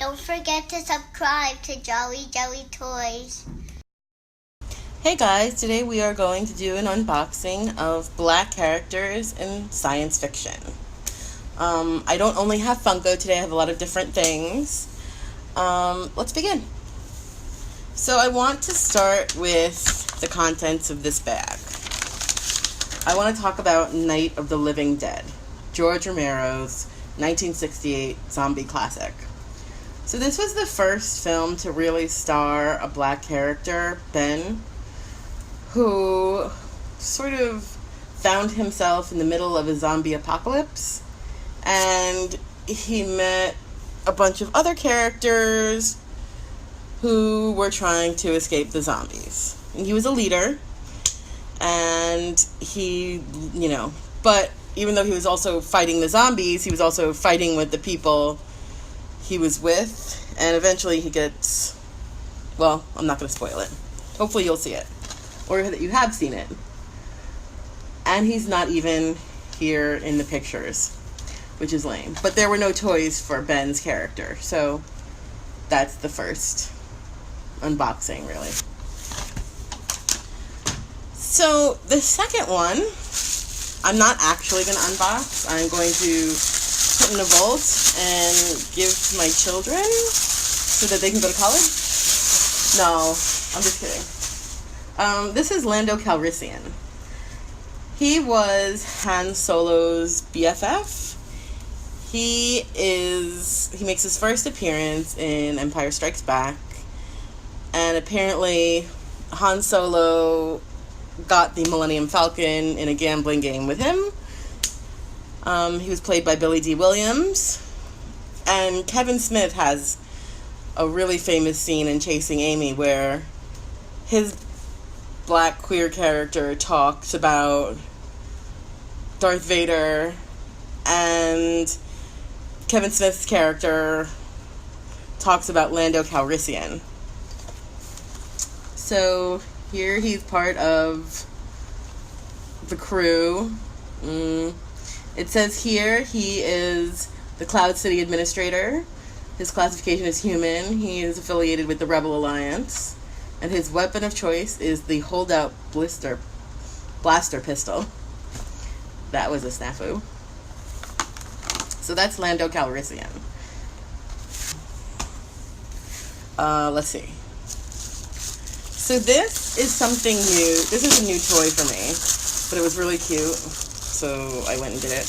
Don't forget to subscribe to Jolly Jelly Toys. Hey guys, today we are going to do an unboxing of black characters in science fiction. I don't only have Funko today, I have a lot of different things. Let's begin. So I want to start with the contents of this bag. I want to talk about Night of the Living Dead, George Romero's 1968 zombie classic. So this was the first film to really star a black character, Ben, who sort of found himself in the middle of a zombie apocalypse, and he met a bunch of other characters who were trying to escape the zombies. And he was a leader, and he, but even though he was also fighting the zombies, he was also fighting with the people he was with, and eventually he gets, well, I'm not going to spoil it. Hopefully you'll see it, or that you have seen it. And he's not even here in the pictures, which is lame. But there were no toys for Ben's character, so that's the first unboxing, really. So the second one, I'm not actually going to unbox. I'm going to put in a vault and give to my children so that they can go to college. No, I'm just kidding. This is Lando Calrissian. He was Han Solo's BFF. He makes his first appearance in Empire Strikes Back, and apparently Han Solo got the Millennium Falcon in a gambling game with him. He was played by Billy D. Williams, and Kevin Smith has a really famous scene in Chasing Amy where his black queer character talks about Darth Vader, and Kevin Smith's character talks about Lando Calrissian. So here he's part of the crew. It says here he is the Cloud City Administrator. His classification is human. He is affiliated with the Rebel Alliance. And his weapon of choice is the holdout blaster pistol. That was a snafu. So that's Lando Calrissian. Let's see. So this is something new. This is a new toy for me, but it was really cute, so I went and did it.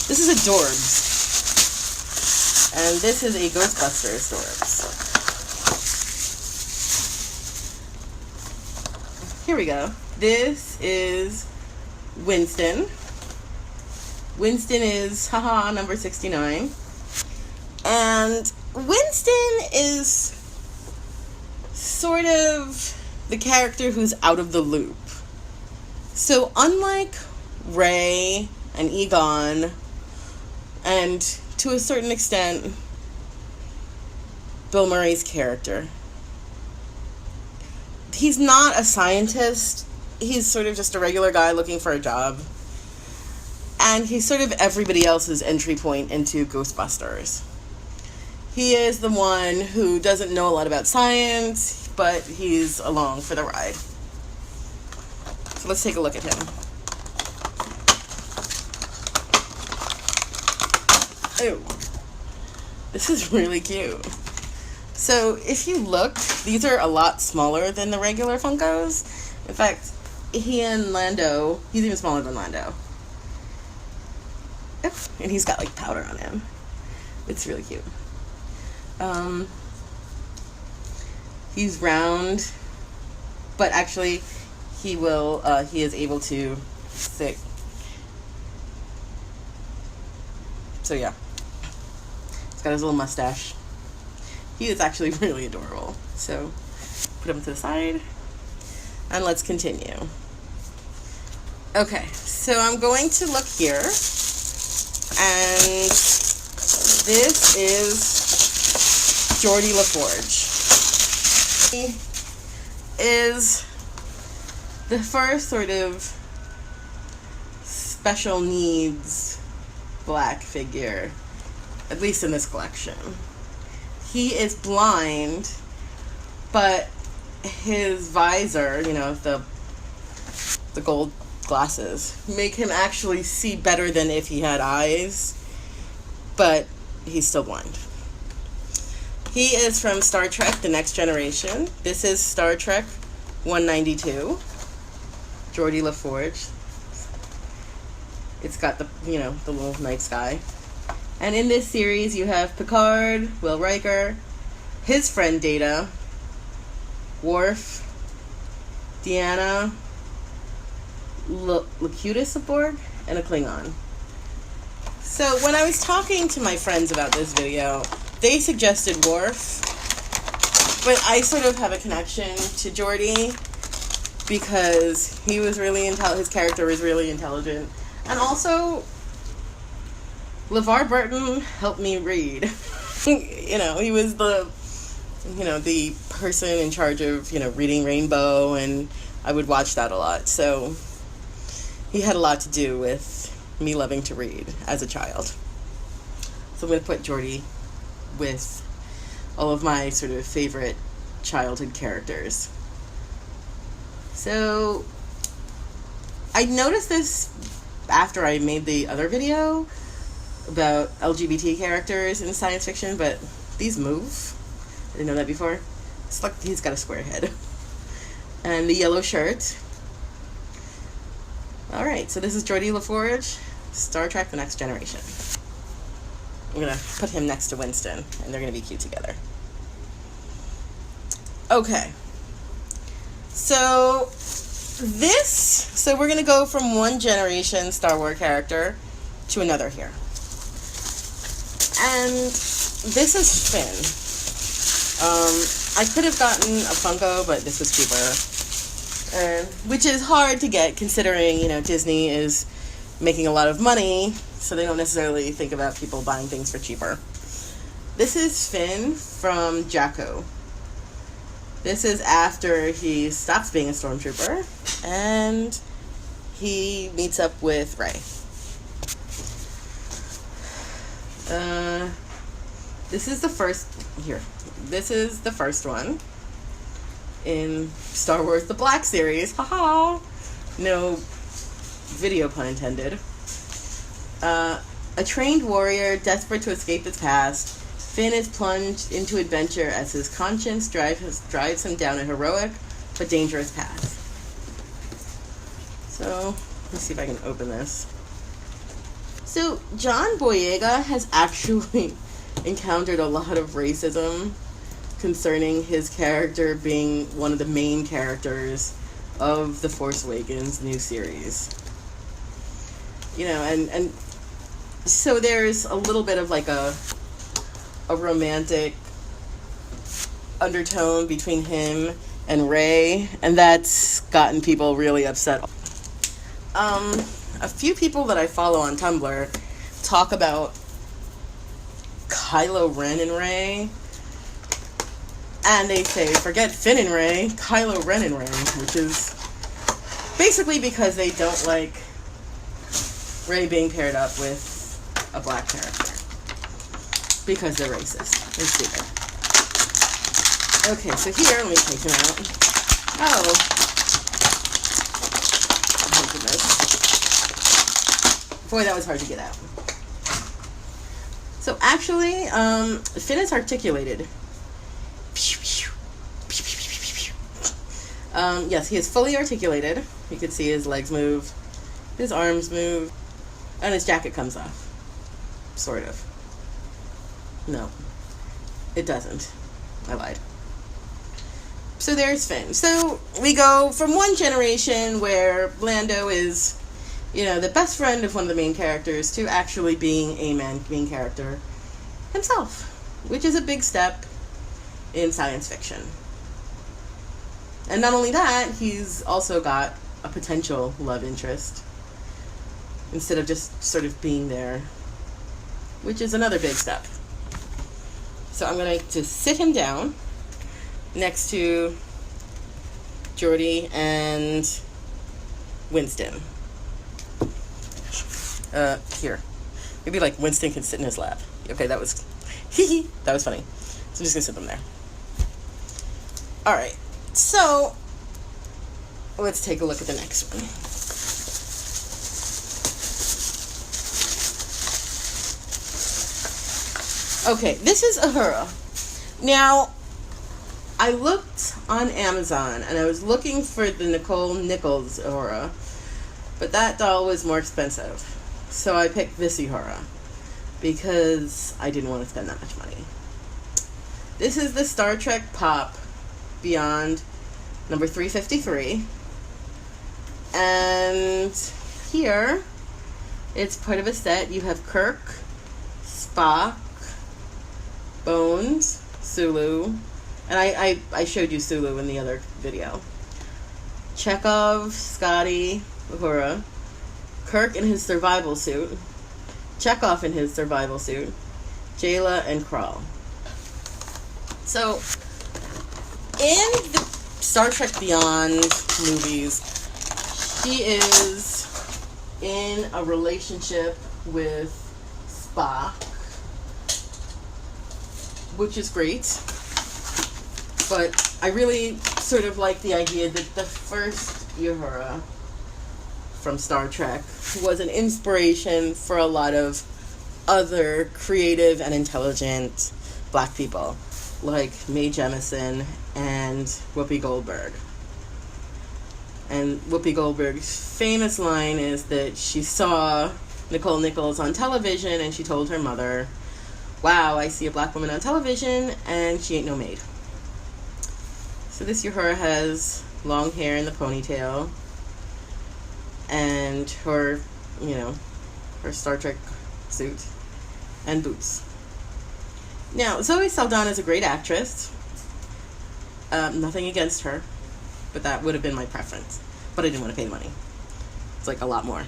This is a Dorbs, and this is a Ghostbusters Dorbs. Here we go. This is Winston. Winston is, number 69. And Winston is sort of the character who's out of the loop. So unlike Ray and Egon, and to a certain extent Bill Murray's character, he's not a scientist. He's sort of just a regular guy looking for a job. And he's sort of everybody else's entry point into Ghostbusters. He is the one who doesn't know a lot about science, but he's along for the ride. So let's take a look at him. Oh, this is really cute. So if you look, these are a lot smaller than the regular Funkos. In fact, he and Lando, he's even smaller than Lando. And he's got like powder on him. It's really cute. He's round, but actually he is able to sit. So yeah, he's got his little mustache. He is actually really adorable. So put him to the side and let's continue. Okay, so I'm going to look here, and this is Geordi LaForge. He is the first sort of special needs black figure at least in this collection. He is blind, but his visor, you know, the gold glasses, make him actually see better than if he had eyes, but he's still blind. He is from Star Trek The Next Generation. This is Star Trek 192. Geordi LaForge. It's got the, you know, the little night sky. And in this series you have Picard, Will Riker, his friend Data, Worf, Deanna, Locutus aboard, and a Klingon. So when I was talking to my friends about this video, they suggested Worf, but I sort of have a connection to Geordi because he was really his character was really intelligent, and also LeVar Burton helped me read. You know, he was the person in charge of, you know, reading Rainbow, and I would watch that a lot. So he had a lot to do with me loving to read as a child. So I'm going to put Geordi with all of my sort of favorite childhood characters. So I noticed this after I made the other video about LGBT characters in science fiction, but these move. I didn't know that before. It's like he's got a square head. And the yellow shirt. Alright, so this is Geordi LaForge, Star Trek The Next Generation. I'm going to put him next to Winston, and they're going to be cute together. Okay. So we're going to go from one generation Star Wars character to another here. And this is Finn. I could have gotten a Funko, but this was cheaper. Which is hard to get considering, you know, Disney is making a lot of money, so they don't necessarily think about people buying things for cheaper. This is Finn from Jakku. This is after he stops being a stormtrooper and he meets up with Rey. This is the first one in Star Wars The Black Series. Haha! No video pun intended. A trained warrior desperate to escape his past, Finn is plunged into adventure as his conscience drives him down a heroic but dangerous path. So, let's see if I can open this. So, John Boyega has actually encountered a lot of racism concerning his character being one of the main characters of The Force Awakens new series. You know, and so there's a little bit of like a romantic undertone between him and Rey, and that's gotten people really upset. A few people that I follow on Tumblr talk about Kylo Ren and Rey, and they say, forget Finn and Rey, Kylo Ren and Rey, which is basically because they don't like Rey being paired up with a black character. Because they're racist. They're stupid. Okay, so here, let me take him out. Oh my goodness. Boy, that was hard to get out. So actually, Finn is articulated. Yes, he is fully articulated. You can see his legs move, his arms move, and his jacket comes off. Sort of. No, it doesn't. I lied. So there's Finn. So we go from one generation where Lando is, you know, the best friend of one of the main characters to actually being a main character himself, which is a big step in science fiction. And not only that, he's also got a potential love interest instead of just sort of being there, which is another big step. So I'm going to sit him down next to Geordi and Winston. Here. Maybe like Winston can sit in his lap. Okay, that was that was funny. So I'm just gonna sit them there. Alright, so let's take a look at the next one. Okay, this is Uhura. Now, I looked on Amazon and I was looking for the Nicole Nichols Uhura, but that doll was more expensive. So I picked this Uhura because I didn't want to spend that much money. This is the Star Trek Pop Beyond number 353. And here, it's part of a set. You have Kirk, Spock, Bones, Sulu, and I showed you Sulu in the other video. Chekhov, Scotty, Uhura, Kirk in his survival suit, Chekhov in his survival suit, Jayla, and Krall. So, in the Star Trek Beyond movies, she is in a relationship with Spock, which is great. But I really sort of like the idea that the first Uhura from Star Trek was an inspiration for a lot of other creative and intelligent black people, like Mae Jemison and Whoopi Goldberg. And Whoopi Goldberg's famous line is that she saw Nicole Nichols on television and she told her mother, "Wow, I see a black woman on television and she ain't no maid." So this Uhura has long hair in the ponytail and her, her Star Trek suit and boots. Now, Zoe Saldana is a great actress. Nothing against her, but that would have been my preference. But I didn't want to pay the money. It's like a lot more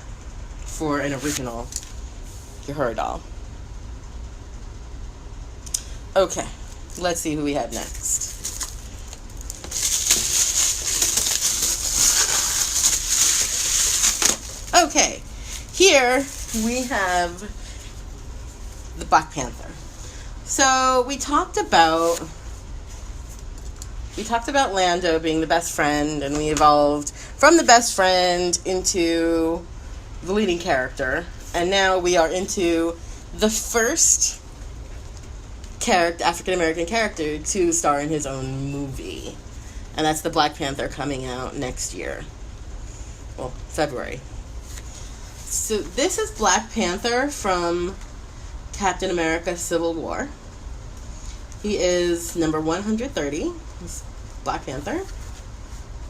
for an original Uhura doll. Okay, let's see who we have next. Okay, here we have the Black Panther. So we talked about Lando being the best friend, and we evolved from the best friend into the leading character, and now we are into the first African American character to star in his own movie, and that's the Black Panther coming out next year. Well, February. So this is Black Panther from Captain America Civil War. He is number 130. He's Black Panther.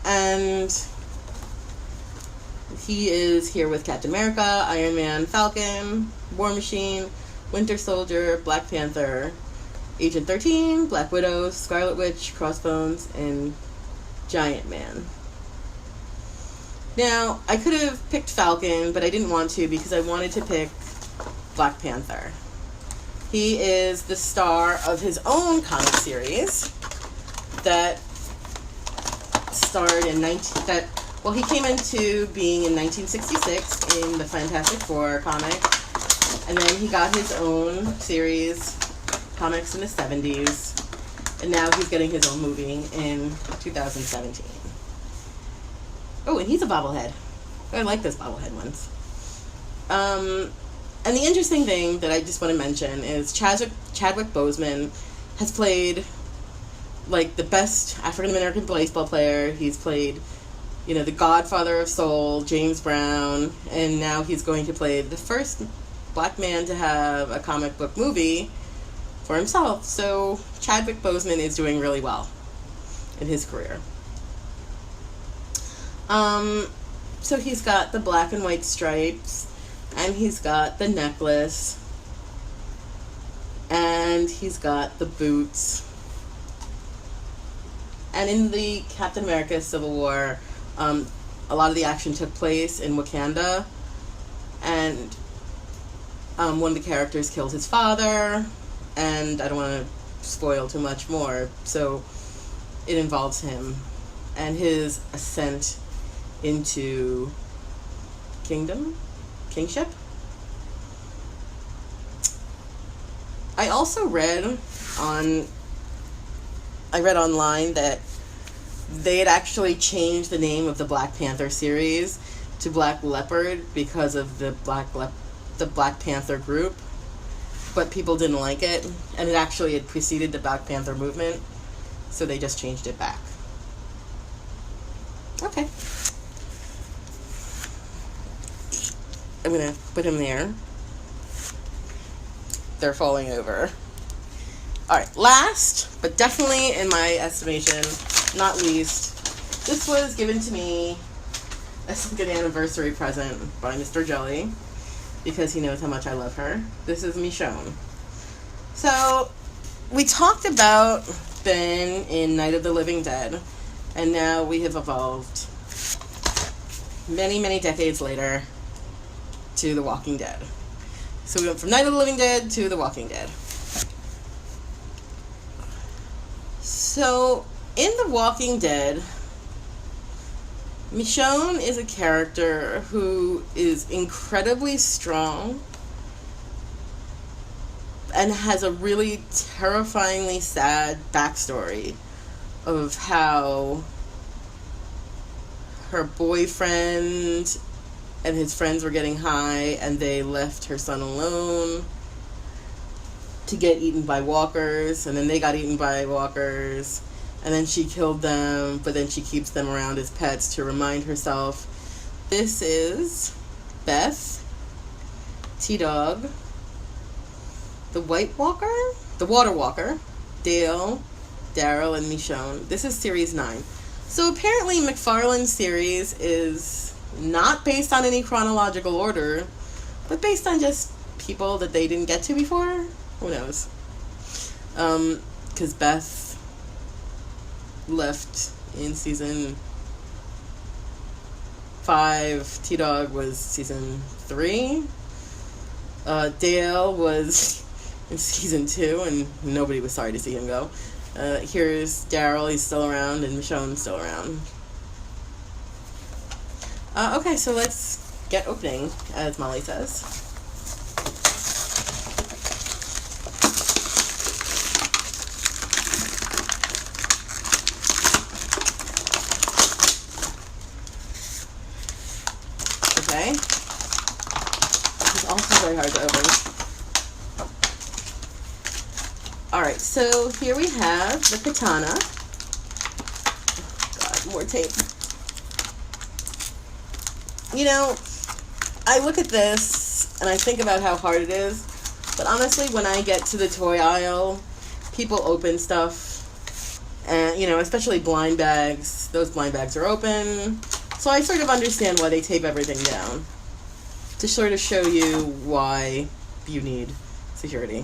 And he is here with Captain America, Iron Man, Falcon, War Machine, Winter Soldier, Black Panther, Agent 13, Black Widow, Scarlet Witch, Crossbones, and Giant Man. Now, I could have picked Falcon, but I didn't want to because I wanted to pick Black Panther. He is the star of his own comic series that starred in he came into being in 1966 in the Fantastic Four comic, and then he got his own series, comics in the 70s, and now he's getting his own movie in 2017. Oh, and he's a bobblehead. I like those bobblehead ones. And the interesting thing that I just want to mention is Chadwick Boseman has played like the best African American baseball player. He's played, the Godfather of Soul, James Brown, and now he's going to play the first black man to have a comic book movie for himself. So Chadwick Boseman is doing really well in his career. So he's got the black and white stripes, and he's got the necklace, and he's got the boots. And in the Captain America Civil War, a lot of the action took place in Wakanda, and one of the characters killed his father, and I don't want to spoil too much more, so it involves him and his ascent into kingship. I also read online that they had actually changed the name of the Black Panther series to Black Leopard because of the Black Panther group, but people didn't like it, and it actually had preceded the Black Panther movement, so they just changed it back. Okay. I'm gonna put him there. They're falling over. Alright, last, but definitely in my estimation, not least, this was given to me as like an anniversary present by Mr. Jelly, because he knows how much I love her. This is Michonne. So, we talked about Ben in Night of the Living Dead, and now we have evolved many, many decades later to The Walking Dead. So we went from Night of the Living Dead to The Walking Dead. So, in The Walking Dead, Michonne is a character who is incredibly strong and has a really terrifyingly sad backstory of how her boyfriend and his friends were getting high and they left her son alone to get eaten by walkers, and then they got eaten by walkers, and then she killed them, but then she keeps them around as pets to remind herself. This is Beth, T-Dog, the White Walker, the Water Walker, Dale, Daryl, and Michonne. This is series 9. So apparently McFarlane's series is not based on any chronological order, but based on just people that they didn't get to before. Who knows? Because Beth left in season 5. T-Dog was season 3. Dale was in season 2, and nobody was sorry to see him go. Here's Daryl, he's still around, and Michonne's still around. Okay, so let's get opening, as Molly says. Okay. It's also very hard to open. Alright, so here we have the katana. Oh, God, more tape. You know, I look at this and I think about how hard it is, but honestly, when I get to the toy aisle, people open stuff, and, you know, especially blind bags. Those blind bags are open, so I sort of understand why they tape everything down, to sort of show you why you need security.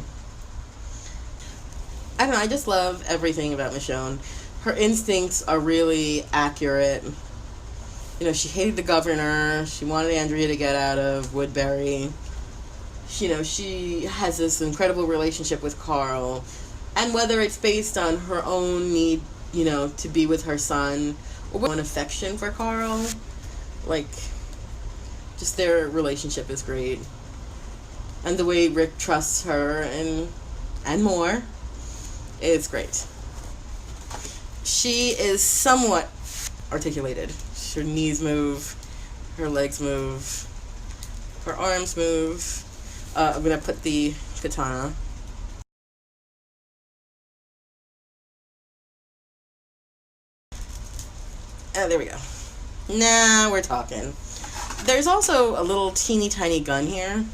I don't know, I just love everything about Michonne. Her instincts are really accurate. You know, she hated the governor. She wanted Andrea to get out of Woodbury. You know, she has this incredible relationship with Carl. And whether it's based on her own need, you know, to be with her son, or an affection for Carl, like, just their relationship is great. And the way Rick trusts her and more, it's great. She is somewhat articulated. Her knees move, her legs move, her arms move. I'm going to put the katana. There we go. Now we're talking. There's also a little teeny tiny gun here.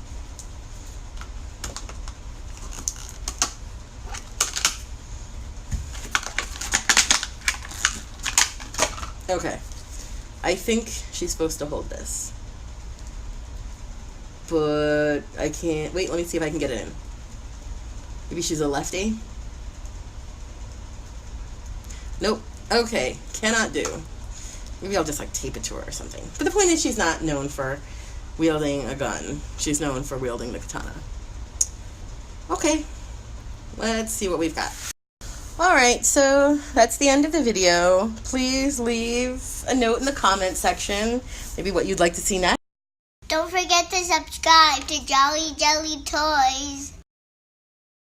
Okay. I think she's supposed to hold this. But I can't... Wait, let me see if I can get it in. Maybe she's a lefty? Nope. Okay. Cannot do. Maybe I'll just, like, tape it to her or something. But the point is, she's not known for wielding a gun. She's known for wielding the katana. Okay. Let's see what we've got. Alright, so that's the end of the video. Please leave a note in the comment section, maybe what you'd like to see next. Don't forget to subscribe to Jolly Jelly Toys.